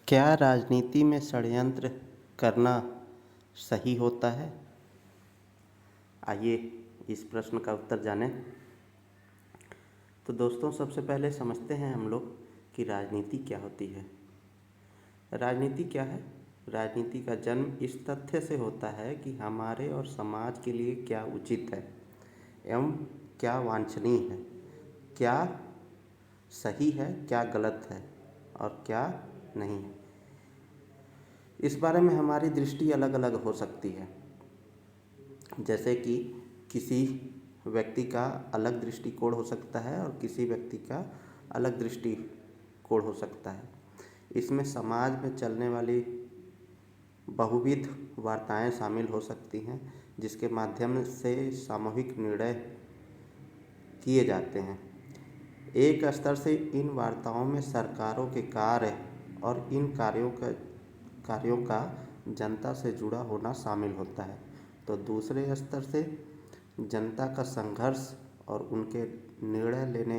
क्या राजनीति में षड्यंत्र करना सही होता है? आइए इस प्रश्न का उत्तर जानें। तो दोस्तों, सबसे पहले समझते हैं हम लोग कि राजनीति क्या होती है। राजनीति क्या है? राजनीति का जन्म इस तथ्य से होता है कि हमारे और समाज के लिए क्या उचित है एवं क्या वांछनीय है, क्या सही है, क्या गलत है और क्या नहीं है। इस बारे में हमारी दृष्टि अलग अलग हो सकती है। जैसे कि किसी व्यक्ति का अलग दृष्टिकोण हो सकता है और किसी व्यक्ति का अलग दृष्टिकोण हो सकता है। इसमें समाज में चलने वाली बहुविध वार्ताएं शामिल हो सकती हैं, जिसके माध्यम से सामूहिक निर्णय किए जाते हैं। एक स्तर से इन वार्ताओं में सरकारों के कार्य और इन कार्यों का जनता से जुड़ा होना शामिल होता है, तो दूसरे स्तर से जनता का संघर्ष और उनके निर्णय लेने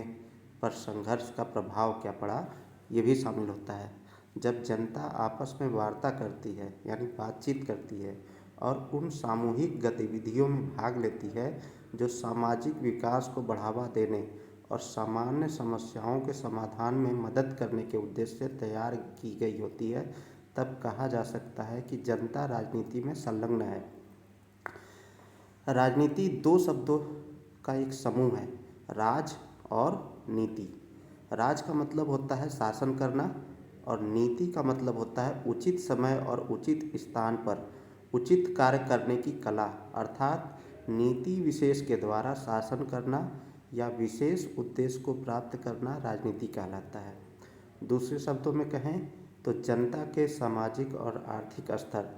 पर संघर्ष का प्रभाव क्या पड़ा, ये भी शामिल होता है। जब जनता आपस में वार्ता करती है यानी बातचीत करती है और उन सामूहिक गतिविधियों में भाग लेती है जो सामाजिक विकास को बढ़ावा देने और सामान्य समस्याओं के समाधान में मदद करने के उद्देश्य से तैयार की गई होती है, तब कहा जा सकता है कि जनता राजनीति में संलग्न है। राजनीति दो शब्दों का एक समूह है, राज और नीति। राज का मतलब होता है शासन करना और नीति का मतलब होता है उचित समय और उचित स्थान पर उचित कार्य करने की कला, अर्थात नीति विशेष के द्वारा शासन करना या विशेष उद्देश्य को प्राप्त करना राजनीति कहलाता है। दूसरे शब्दों में कहें तो जनता के सामाजिक और आर्थिक स्तर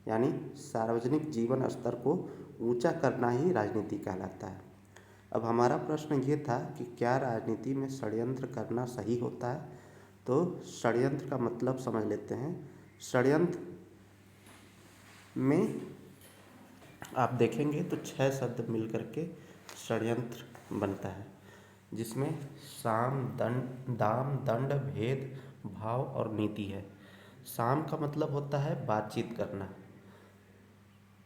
यानी सार्वजनिक जीवन स्तर को ऊंचा करना ही राजनीति कहलाता है। अब हमारा प्रश्न ये था कि क्या राजनीति में षड्यंत्र करना सही होता है। तो षड्यंत्र का मतलब समझ लेते हैं। षड्यंत्र में आप देखेंगे तो 6 शब्द मिलकर के षड्यंत्र बनता है, जिसमें साम, दाम, दंड, भेद, भाव और नीति है। साम का मतलब होता है बातचीत करना।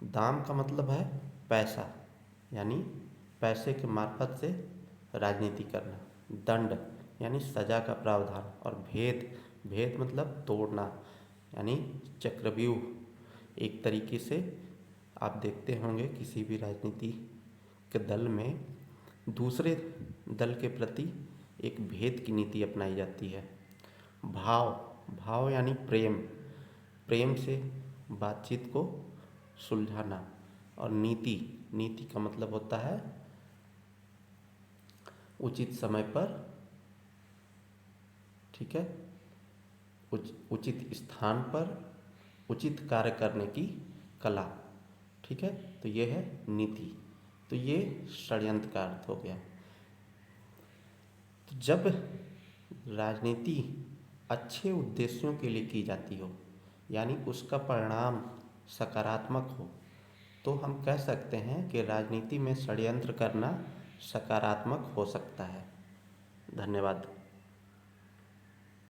दाम का मतलब है पैसा, यानी पैसे के मार्फत से राजनीति करना। दंड यानी सजा का प्रावधान। और भेद मतलब तोड़ना, यानी चक्रव्यूह। एक तरीके से आप देखते होंगे किसी भी राजनीति के दल में दूसरे दल के प्रति एक भेद की नीति अपनाई जाती है। भाव यानी प्रेम से बातचीत को सुलझाना। और नीति का मतलब होता है उचित समय पर, ठीक है, उचित स्थान पर उचित कार्य करने की कला, ठीक है। तो ये है नीति। तो ये षड्यंत्र का अर्थ हो गया। तो जब राजनीति अच्छे उद्देश्यों के लिए की जाती हो, यानी उसका परिणाम सकारात्मक हो, तो हम कह सकते हैं कि राजनीति में षड्यंत्र करना सकारात्मक हो सकता है। धन्यवाद।